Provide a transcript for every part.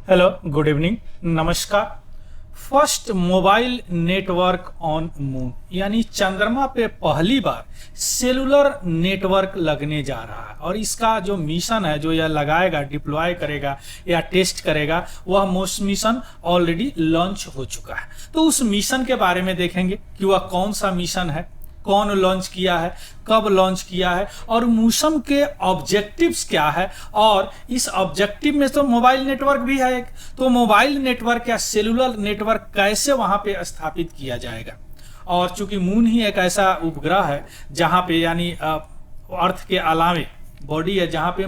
Hello, good evening, नमस्कार। First mobile network on moon यानी चंद्रमा पे पहली बार सेलुलर नेटवर्क लगने जा रहा है और इसका जो मिशन है, जो यह लगाएगा, डिप्लॉय करेगा या टेस्ट करेगा, वह मिशन ऑलरेडी लॉन्च हो चुका है। तो उस मिशन के बारे में देखेंगे कि वह कौन सा मिशन है, कौन लॉन्च किया है, कब लॉन्च किया है और मिशन के ऑब्जेक्टिव्स क्या है। और इस ऑब्जेक्टिव में तो मोबाइल नेटवर्क भी है एक, तो मोबाइल नेटवर्क या सेलुलर नेटवर्क कैसे वहां पे स्थापित किया जाएगा। और चूंकि मून ही एक ऐसा उपग्रह है जहां पे यानी अर्थ के अलावे बॉडी है जहां पे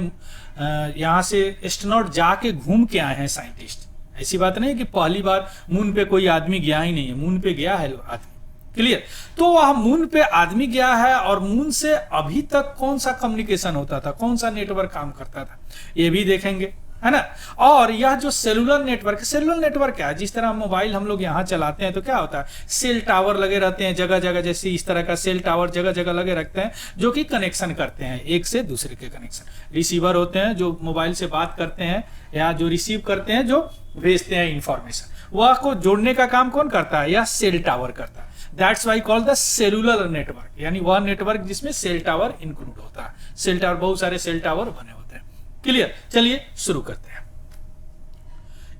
यहाँ से एस्ट्रोनॉट जाके घूम के आए हैं साइंटिस्ट। ऐसी बात नहीं कि पहली बार मून पे कोई आदमी गया ही नहीं है, मून पे गया है आदमी। क्लियर। तो वह मून पे आदमी गया है और मून से अभी तक कौन सा कम्युनिकेशन होता था, कौन सा नेटवर्क काम करता था, ये भी देखेंगे, है ना। और यह जो सेलुलर नेटवर्क क्या है, जिस तरह मोबाइल हम लोग यहाँ चलाते हैं तो क्या होता है, सेल टावर लगे रहते हैं जगह जगह, जैसे इस तरह का सेल टावर जगह जगह लगे रखते हैं जो कि कनेक्शन करते हैं एक से दूसरे के कनेक्शन। रिसीवर होते हैं जो मोबाइल से बात करते हैं या जो रिसीव करते हैं, जो भेजते हैं इंफॉर्मेशन, वह को जोड़ने का काम कौन करता है, यह सेल टावर करता है। That's why called the cellular network, यानी वह नेटवर्क जिसमें सेल टावर इंक्लूड होता है। सेल टावर, बहुत सारे सेल टावर बने होते हैं। क्लियर। चलिए शुरू करते हैं।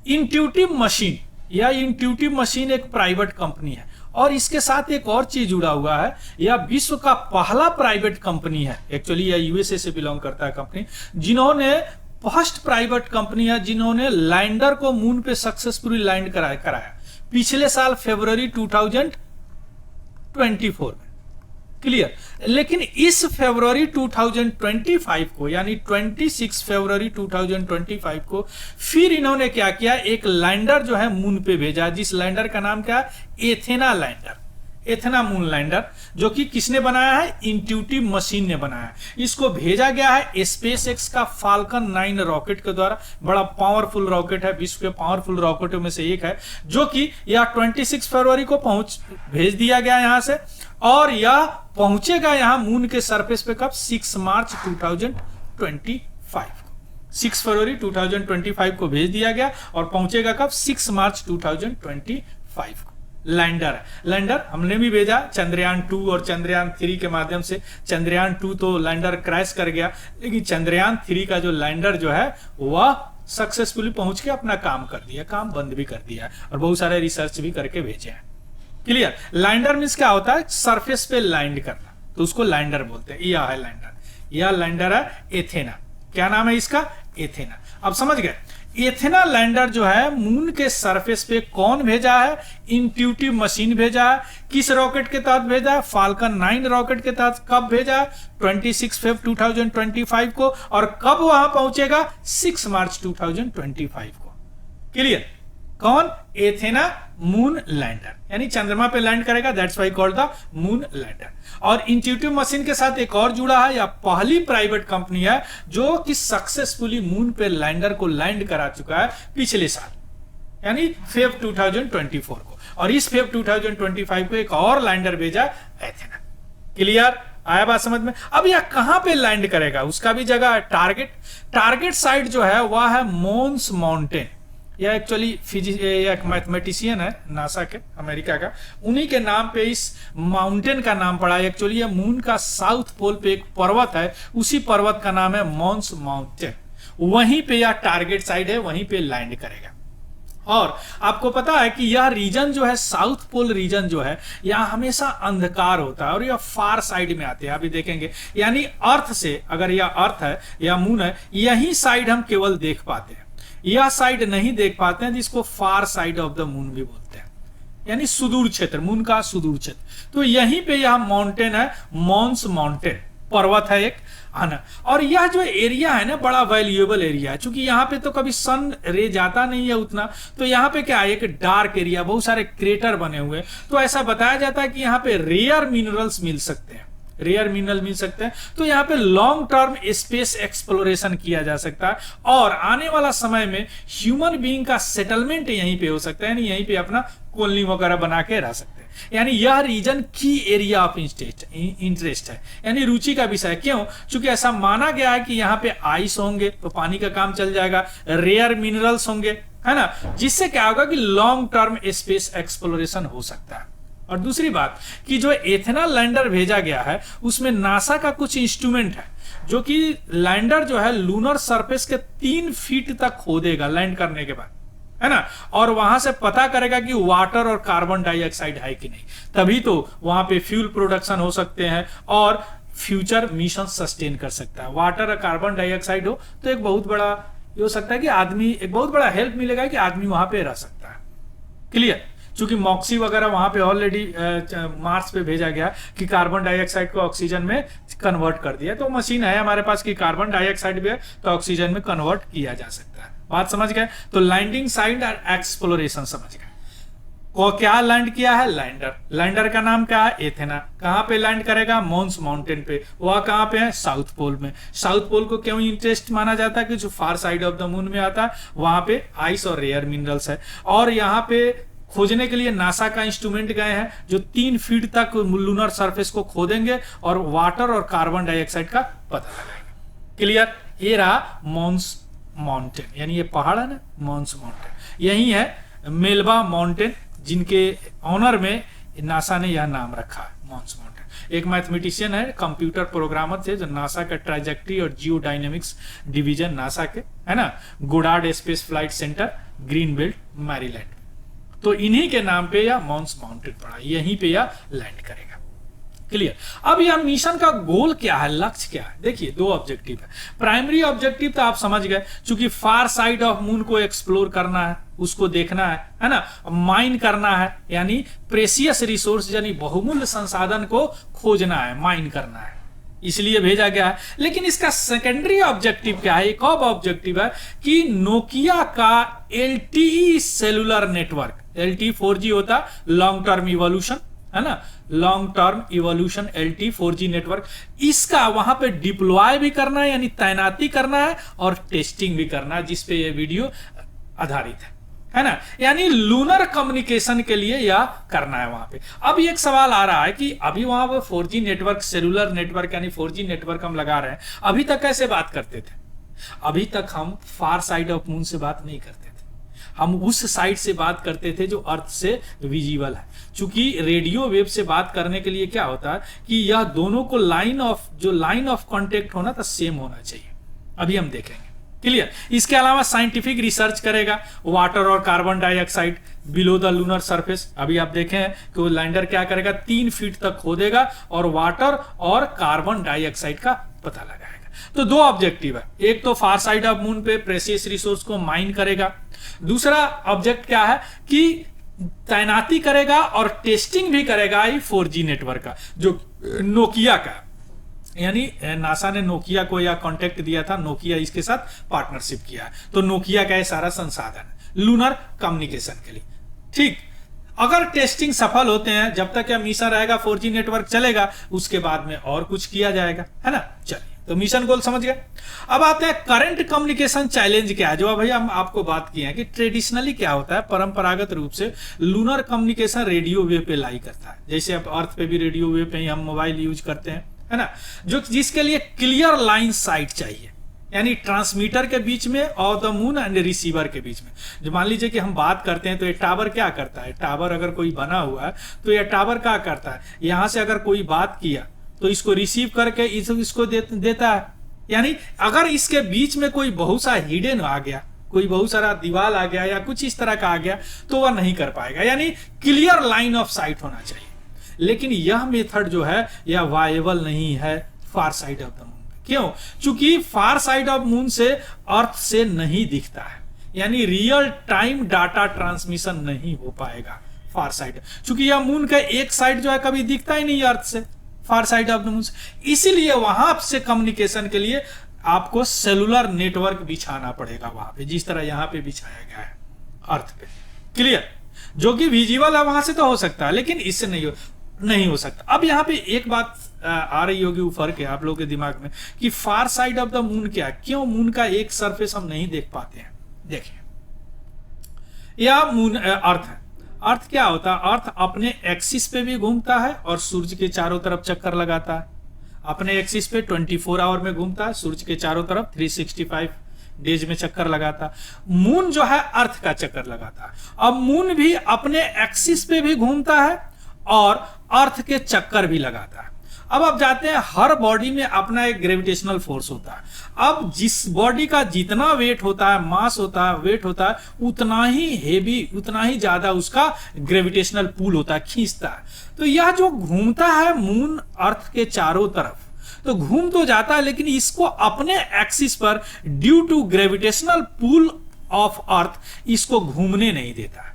इंट्यूटिव मशीन या इंट्यूटिव मशीन एक प्राइवेट कंपनी है और इसके साथ एक और चीज जुड़ा हुआ है, यह विश्व का पहला प्राइवेट कंपनी है। एक्चुअली यह यूएसए से बिलोंग करता है कंपनी, जिन्होंने फर्स्ट प्राइवेट कंपनी है जिन्होंने लैंडर को मून पे सक्सेसफुली लैंड कराया पिछले साल फरवरी 2024 में। क्लियर। लेकिन इस फरवरी 2025 को यानी 26 फरवरी 2025 को फिर इन्होंने क्या किया, एक लैंडर जो है मून पे भेजा, जिस लैंडर का नाम क्या है, Athena lander, Athena moon lander, जो कि किसने बनाया है, इंट्यूटिव मशीन ने बनाया है। इसको भेजा गया है स्पेस एक्स का फाल्कन 9 रॉकेट के द्वारा। बड़ा पावरफुल रॉकेट है, विश्व के पावरफुल रॉकेटों में से एक है, जो कि यह 26 फरवरी को भेज दिया गया यहां से और यह पहुंचेगा यहां मून के सरफेस पे कब, 6 मार्च 2025 को। 6 फरवरी 2025 को भेज दिया गया और पहुंचेगा कब, 6 मार्च 2025 को। लैंडर है, लैंडर हमने भी भेजा चंद्रयान 2 और चंद्रयान 3 के माध्यम से। चंद्रयान 2 तो लैंडर क्रैश कर गया, लेकिन चंद्रयान 3 का जो लैंडर जो है वह सक्सेसफुली पहुंच के अपना काम कर दिया, काम बंद भी कर दिया और बहुत सारे रिसर्च भी करके भेजे हैं। क्लियर। लैंडर मीन्स क्या होता है, सरफेस पे लैंड करना, तो उसको लैंडर बोलते हैं। यह है लैंडर, यह लैंडर है एथेना। क्या नाम है इसका, एथेना। अब समझ गए। एथेना लैंडर जो है मून के सरफेस पे कौन भेजा है, इंट्यूटिव मशीन भेजा है। किस रॉकेट के तहत भेजा है, फाल्कन 9 रॉकेट के तहत। कब भेजा है, 26 फरवरी 2025 को। और कब वहां पहुंचेगा, 6 मार्च 2025 को। क्लियर। कौन, एथेना मून लैंडर, यानी चंद्रमा पे लैंड करेगा, that's why called the moon lander. और इंट्यूटिव मशीन के साथ एक और जुड़ा है, या पहली प्राइवेट कंपनी है जो कि सक्सेसफुली मून पे लैंडर को लैंड करा चुका है पिछले साल, यानी फेब 2024 को। और इस फेब 2025 को एक और लैंडर भेजा, एथेना। क्लियर, आया बात समझ में। अब यह कहां पे लैंड करेगा, उसका भी जगह है, टारगेट साइट जो है वह है मोन्स माउंटेन। यह एक्चुअली एक मैथमेटिशियन है नासा के, अमेरिका का, उन्हीं के नाम पे इस माउंटेन का नाम पड़ा है। एक्चुअली यह मून का साउथ पोल पे एक पर्वत है, उसी पर्वत का नाम है मोन्स माउंटेन। वहीं पे यह टारगेट साइड है, वहीं पे लैंड करेगा। और आपको पता है कि यह रीजन जो है, साउथ पोल रीजन जो है, यह हमेशा अंधकार होता है और यह फार साइड में आते हैं। अभी देखेंगे, यानी अर्थ से, अगर यह अर्थ है या मून है, यही साइड हम केवल देख पाते हैं, यह साइड नहीं देख पाते हैं, जिसको फार साइड ऑफ द मून भी बोलते हैं, यानी सुदूर क्षेत्र, मून का सुदूर क्षेत्र। तो यहीं पे यह माउंटेन है, मोन्स माउंटेन पर्वत है एक, है ना। और यह जो एरिया है ना, बड़ा वैल्यूएबल एरिया है, क्योंकि यहाँ पे तो कभी सन रे जाता नहीं है उतना, तो यहाँ पे क्या है, एक डार्क एरिया, बहुत सारे क्रेटर बने हुए। तो ऐसा बताया जाता है कि यहाँ पे रेयर मिनरल्स मिल सकते हैं, रेयर मिनरल मिल सकते हैं। तो यहाँ पे लॉन्ग टर्म स्पेस एक्सप्लोरेशन किया जा सकता है और आने वाला समय में ह्यूमन बीइंग का सेटलमेंट यहीं पे हो सकता है, यानी यहीं पे अपना कॉलोनी वगैरह बना के रह सकते हैं। यानी यह रीजन की एरिया ऑफ इंटरेस्ट है, यानी रुचि का विषय। क्यों? क्योंकि ऐसा माना गया है कि यहाँ पे आइस होंगे तो पानी का काम चल जाएगा, रेयर मिनरल्स होंगे है ना, जिससे क्या होगा कि लॉन्ग टर्म स्पेस एक्सप्लोरेशन हो सकता है। और दूसरी बात कि जो एथेना लैंडर भेजा गया है उसमें नासा का कुछ इंस्ट्रूमेंट है जो कि लैंडर जो है लूनर सरफेस के 3 फीट तक खोदेगा लैंड करने के बाद, है ना, और वहां से पता करेगा कि वाटर और कार्बन डाइऑक्साइड है कि नहीं, तभी तो वहां पे फ्यूल प्रोडक्शन हो सकते हैं और फ्यूचर मिशन सस्टेन कर सकता है। वाटर और कार्बन डाइऑक्साइड हो तो एक बहुत बड़ा ये हो सकता है कि आदमी, एक बहुत बड़ा हेल्प मिलेगा कि आदमी वहां पे रह सकता है। क्लियर? चूंकि मॉक्सी वगैरह वहां पे ऑलरेडी मार्स पे भेजा गया कि कार्बन डाइऑक्साइड को ऑक्सीजन में कन्वर्ट कर दिया, तो मशीन है हमारे पास कि कार्बन डाइऑक्साइड भी है तो ऑक्सीजन में कन्वर्ट किया जा सकता है। बात समझ गए? तो लैंडिंग साइट और एक्सप्लोरेशन समझ गए। को क्या लैंड किया है? लैंडर। लैंडर का नाम क्या है? एथेना। कहां पे लैंड करेगा? मॉन्स माउंटेन पे। वह कहां पे है? साउथ पोल में। साउथ पोल को क्यों इंटरेस्ट माना जाता है कि जो फार साइड ऑफ द मून में आता है वहां पे आइस और रेयर मिनरल्स है, और यहाँ पे खोजने के लिए नासा का इंस्ट्रूमेंट गए हैं जो 3 फीट तक लूनर सरफेस को खोदेंगे और वाटर और कार्बन डाइऑक्साइड का पता लगाएंगे। क्लियर? ये रहा मॉन्स माउंटेन, यानी ये पहाड़ है ना, मॉन्स माउंटेन। यही है मेलबा माउंटेन जिनके ऑनर में नासा ने यह नाम रखा है, मॉन्स माउंटेन। एक मैथमेटिशियन है, कंप्यूटर प्रोग्रामर थे जो नासा का ट्रैजेक्टरी और जियोडायनेमिक्स डिवीजन नासा के, है ना, Goddard space flight centre, green belt, Maryland, तो इन्हीं के नाम पे यह मॉन्स माउंटेन पड़ा, यहीं पे यह लैंड करेगा। क्लियर? अब यह मिशन का गोल क्या है, लक्ष्य क्या है? देखिए 2 ऑब्जेक्टिव है। प्राइमरी ऑब्जेक्टिव तो आप समझ गए, चूंकि फार साइड ऑफ मून को एक्सप्लोर करना है, उसको देखना है ना, माइन करना है, यानी प्रेसियस रिसोर्स यानी बहुमूल्य संसाधन को खोजना है, माइन करना है, इसलिए भेजा गया है। लेकिन इसका सेकेंडरी ऑब्जेक्टिव क्या है, एक और ऑब्जेक्टिव है कि नोकिया का LTE cellular network, LTE 4G होता लॉन्ग टर्म इवोल्यूशन, है ना, long term evolution LTE 4G network, इसका वहां पे डिप्लॉय भी करना है, यानी तैनाती करना है और टेस्टिंग भी करना है, जिसपे ये वीडियो आधारित है ना, यानी लूनर कम्युनिकेशन के लिए यह करना है वहां पे। अब एक सवाल आ रहा है कि अभी वहां पर 4G नेटवर्क, सेलुलर नेटवर्क यानी 4G नेटवर्क हम लगा रहे हैं, अभी तक कैसे बात करते थे? अभी तक हम फार साइड ऑफ मून से बात नहीं करते थे, हम उस साइड से बात करते थे जो अर्थ से विजिबल है। चूंकि रेडियो वेव से बात करने के लिए क्या होता है कि यह दोनों को लाइन ऑफ कांटेक्ट होना था सेम होना चाहिए, अभी हम देखेंगे। क्लियर? इसके अलावा साइंटिफिक रिसर्च करेगा वाटर और carbon dioxide below the lunar surface. अभी आप देखें कि वो लैंडर क्या करेगा, 3 फीट तक खोदेगा और वाटर और कार्बन डाइऑक्साइड का पता लगाएगा। तो 2 ऑब्जेक्टिव है, एक तो फार साइड ऑफ मून पे प्रेसियस रिसोर्स को माइन करेगा, दूसरा ऑब्जेक्ट क्या है कि तैनाती करेगा और टेस्टिंग भी करेगा 4G नेटवर्क का, जो नोकिया का, यानी नासा ने नोकिया को यह कॉन्टेक्ट दिया था, नोकिया इसके साथ पार्टनरशिप किया है, तो नोकिया का यह सारा संसाधन है लूनर कम्युनिकेशन के लिए। ठीक, अगर टेस्टिंग सफल होते हैं, जब तक यह मिशन रहेगा 4G नेटवर्क चलेगा, उसके बाद में और कुछ किया जाएगा, है ना। चलिए, तो मिशन गोल समझ गए। अब आते हैं करंट कम्युनिकेशन चैलेंज क्या है, जो अभी हम आपको बात किए हैं कि ट्रेडिशनली क्या होता है, परंपरागत रूप से लूनर कम्युनिकेशन रेडियो वेव पे लाई करता है, जैसे अब अर्थ पे भी रेडियो वेव पे ही हम मोबाइल यूज करते हैं, है ना, जो जिसके लिए क्लियर लाइन साइट चाहिए, यानी ट्रांसमीटर के बीच में और द मून एंड रिसीवर के बीच में। जो मान लीजिए कि हम बात करते हैं तो ये टावर क्या करता है, टावर अगर कोई बना हुआ है तो यह टावर क्या करता है, यहां से अगर कोई बात किया तो इसको रिसीव करके इसको देता है, यानी अगर इसके बीच में कोई बहुत सा हिडन आ गया, कोई बहुत सारा दीवार आ गया या कुछ इस तरह का आ गया तो वह नहीं कर पाएगा, यानी क्लियर लाइन ऑफ साइट होना चाहिए। लेकिन यह मेथड जो है यह वायबल नहीं है फार साइड ऑफ द मून। क्यों? चूंकि फार साइड ऑफ मून से अर्थ से नहीं दिखता है, यानी रियल टाइम डाटा ट्रांसमिशन नहीं हो पाएगा फार साइड, चूंकि यह मून का एक साइड जो है कभी दिखता ही नहीं अर्थ से, फार साइड ऑफ द मून से। इसीलिए वहां से कम्युनिकेशन के लिए आपको सेलुलर नेटवर्क बिछाना पड़ेगा वहां पे, जिस तरह यहां पे बिछाया गया है अर्थ पे। क्लियर? जो कि विजिबल है वहां से तो हो सकता है, लेकिन इससे नहीं हो सकता। अब यहाँ पे एक बात आ रही होगी ऊपर के आप लोगों के दिमाग में कि फार साइड ऑफ द मून क्या है, क्यों मून का एक सरफेस हम नहीं देख पाते हैं। देखिए, यह मून अर्थ है। अर्थ क्या होता है, अर्थ अपने एक्सिस पे भी घूमता है और सूर्य के चारों तरफ चक्कर लगाता है। अपने एक्सिस पे 24 आवर में घूमता है, सूर्य के चारों तरफ 365 डेज में चक्कर लगाता। मून जो है अर्थ का चक्कर लगाता। अब मून भी अपने एक्सिस पे भी घूमता है और अर्थ के चक्कर भी लगाता है। अब आप जाते हैं, हर बॉडी में अपना एक ग्रेविटेशनल फोर्स होता है। अब जिस बॉडी का जितना वेट होता है, मास होता है, वेट होता है, उतना ही हेवी, उतना ही ज्यादा उसका ग्रेविटेशनल पुल होता है, खींचता है। तो यह जो घूमता है मून अर्थ के चारों तरफ, तो घूम तो जाता है लेकिन इसको अपने एक्सिस पर due to gravitational pull of earth इसको घूमने नहीं देता।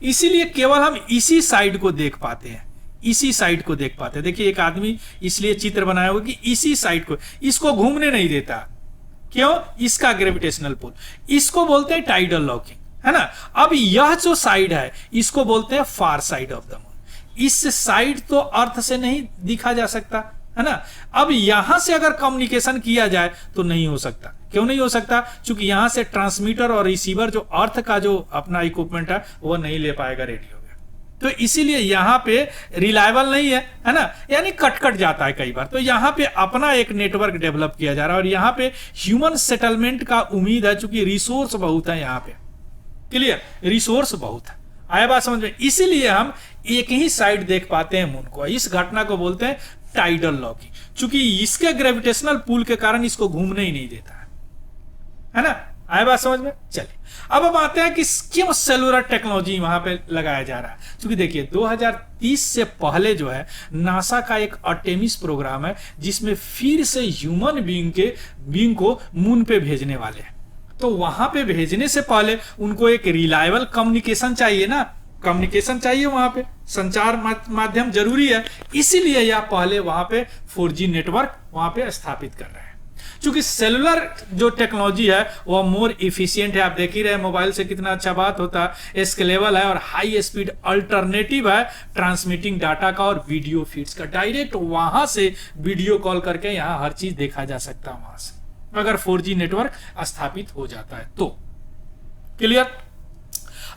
इसीलिए केवल हम इसी साइड को देख पाते हैं, इसी साइड को देख पाते हैं। देखिए एक आदमी इसलिए चित्र बनाया हुआ कि इसी साइड को, इसको घूमने नहीं देता। क्यों? इसका ग्रेविटेशनल पुल। इसको बोलते हैं टाइडल लॉकिंग, है ना। अब यह जो साइड है इसको बोलते हैं फार साइड ऑफ द मून। इस साइड तो अर्थ से नहीं दिखा जा सकता, है ना। अब यहां से अगर कम्युनिकेशन किया जाए तो नहीं हो सकता। क्यों नहीं हो सकता? क्योंकि यहां से ट्रांसमीटर और रिसीवर जो अर्थ का जो अपना इक्विपमेंट है वो नहीं ले पाएगा रेडियो। तो इसीलिए यहां पे रिलायबल नहीं है ना, यानी कट जाता है कई बार। तो यहां पे अपना एक नेटवर्क डेवलप किया जा रहा है और यहां पे ह्यूमन सेटलमेंट का उम्मीद है, चूंकि रिसोर्स बहुत है यहां पे। क्लियर? रिसोर्स बहुत है। आया बात समझ में? इसीलिए हम एक ही साइड देख पाते हैं मून को। इस घटना को बोलते हैं टाइडल लॉकिंग, चूंकि इसके ग्रेविटेशनल पुल के कारण इसको घूमने ही नहीं देता है ना। आया बात समझ में? चलिए अब हम आते हैं कि क्यों सेलुलर टेक्नोलॉजी वहां पे लगाया जा रहा है। क्योंकि देखिए 2030 से पहले जो है नासा का एक आर्टेमिस प्रोग्राम है जिसमें फिर से ह्यूमन बीइंग को मून पे भेजने वाले हैं। तो वहां पे भेजने से पहले उनको एक रिलायबल कम्युनिकेशन चाहिए ना, कम्युनिकेशन चाहिए, वहां पे संचार माध्यम जरूरी है। इसीलिए यह पहले वहां पे 4G नेटवर्क वहां पे स्थापित कर रहे हैं। क्योंकि सेलुलर जो टेक्नोलॉजी है वो मोर इफिशियंट है। आप देख ही रहे मोबाइल से कितना अच्छा बात होता है, स्केलेबल है और हाई स्पीड अल्टरनेटिव है ट्रांसमिटिंग डाटा का और वीडियो फीड्स का। डायरेक्ट वहां से वीडियो कॉल करके यहां हर चीज देखा जा सकता है वहां से, अगर 4G नेटवर्क स्थापित हो जाता है तो। क्लियर?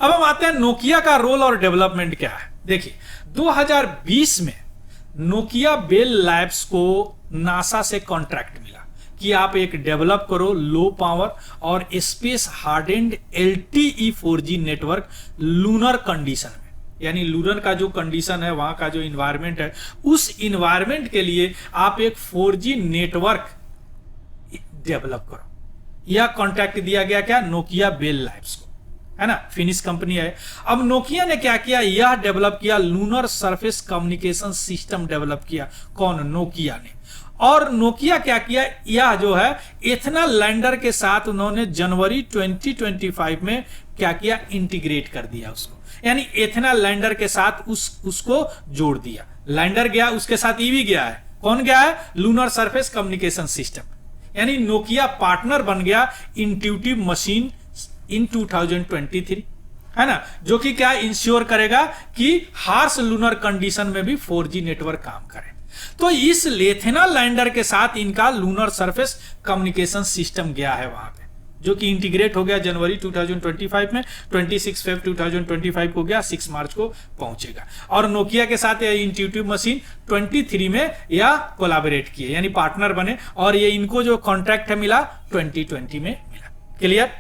अब हम आते हैं नोकिया का रोल और डेवलपमेंट क्या है। देखिए 2020 में नोकिया बेल लैब्स को नासा से कॉन्ट्रैक्ट मिला कि आप एक डेवलप करो लो पावर और space hardened LTE 4G network lunar condition में, यानी लूनर का जो कंडीशन है, वहां का जो इन्वायरमेंट है, उस इन्वायरमेंट के लिए आप एक 4G नेटवर्क डेवलप करो। यह कॉन्ट्रैक्ट दिया गया क्या? नोकिया बेल लैब्स को, है ना, फिनिश कंपनी है। अब नोकिया ने क्या किया? यह डेवलप किया lunar surface communication system develop किया। कौन? नोकिया ने। और नोकिया क्या किया? यह जो है एथना लैंडर के साथ उन्होंने जनवरी 2025 में क्या किया? इंटीग्रेट कर दिया उसको, यानी एथना लैंडर के साथ उसको जोड़ दिया। लैंडर गया, उसके साथ ईवी गया है। कौन गया है? Lunar surface communication system. यानी नोकिया पार्टनर बन गया इंट्यूटिव मशीन इन 2023, है ना, जो कि क्या इंश्योर करेगा कि हार्श लूनर कंडीशन में भी 4G नेटवर्क काम करे। तो इस लेथेना लैंडर के साथ इनका लूनर सरफेस कम्युनिकेशन सिस्टम गया है वहां पे, जो कि इंटीग्रेट हो गया जनवरी 2025 में। 26 फेब 2025 को गया, 6 मार्च को पहुंचेगा। और नोकिया के साथ ये इंट्यूटिव मशीन 23 में या कोलैबोरेट किए, यानी पार्टनर बने, और ये इनको जो कॉन्ट्रैक्ट है मिला 2020 में मिला। क्लियर?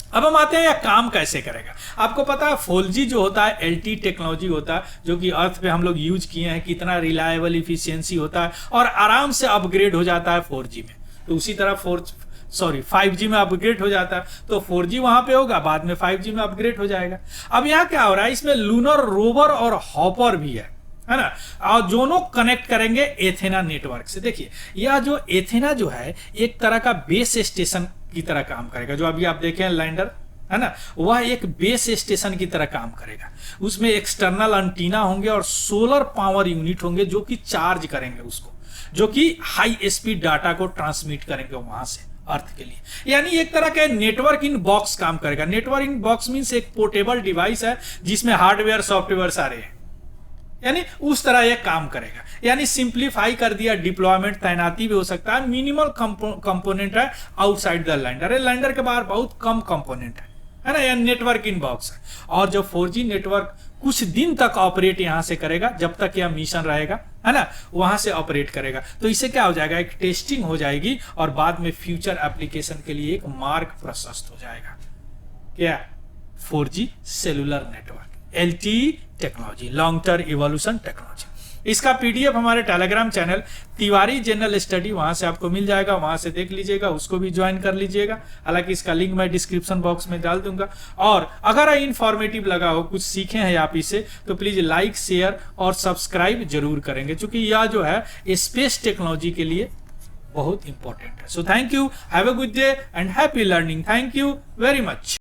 अब हम आते हैं यह काम कैसे करेगा। आपको पता है 4G जो होता है LTE टेक्नोलॉजी होता है, जो कि अर्थ पे हम लोग यूज किए हैं, कितना रिलायबल इफिशियंसी होता है और आराम से अपग्रेड हो जाता है 4G में। तो उसी तरह 5G में अपग्रेड हो जाता है, तो 4G वहां पे होगा, बाद में 5G में अपग्रेड हो जाएगा। अब यहाँ क्या हो रहा है? इसमें लूनर रोवर और हॉपर भी है ना, और दोनों कनेक्ट करेंगे एथेना नेटवर्क से। देखिए यह जो एथेना जो है एक तरह का बेस स्टेशन की तरह काम करेगा। जो अभी आप देखें लैंडर, है ना, वह एक बेस स्टेशन की तरह काम करेगा। उसमें एक्सटर्नल एंटीना होंगे और सोलर पावर यूनिट होंगे जो कि चार्ज करेंगे उसको, जो कि हाई स्पीड डाटा को ट्रांसमिट करेंगे वहां से अर्थ के लिए। यानी एक तरह का नेटवर्क इन बॉक्स काम करेगा। नेटवर्क इन बॉक्स मींस एक पोर्टेबल डिवाइस है जिसमें हार्डवेयर सॉफ्टवेयर सारे हैं, यानी उस तरह यह काम करेगा। यानी सिंप्लीफाई कर दिया डिप्लॉयमेंट, तैनाती भी हो सकता है। मिनिमल कंपोनेंट है आउटसाइड द लैंडर। लैंडर के बाहर बहुत कम कंपोनेंट है है ना, या नेटवर्क इनबॉक्स है। और जब 4G नेटवर्क कुछ दिन तक ऑपरेट यहां से करेगा, जब तक यह मिशन रहेगा, है ना, वहां से ऑपरेट करेगा, तो इससे क्या हो जाएगा, एक टेस्टिंग हो जाएगी और बाद में फ्यूचर एप्लीकेशन के लिए एक मार्ग प्रशस्त हो जाएगा। क्या? 4G cellular network, LTE technology, long term evolution technology. इसका PDF हमारे Telegram channel Tiwari general study, वहां से आपको मिल जाएगा, वहां से देख लीजिएगा, उसको भी ज्वाइन कर लीजिएगा। हालांकि इसका लिंक मैं डिस्क्रिप्शन बॉक्स में डाल दूंगा। और अगर इंफॉर्मेटिव लगा हो, कुछ सीखे हैं आप इससे, तो प्लीज लाइक, शेयर और सब्सक्राइब जरूर करेंगे, क्योंकि यह जो है स्पेस टेक्नोलॉजी के लिए बहुत इंपॉर्टेंट है। So thank you, have a good day and happy learning. Thank you very much.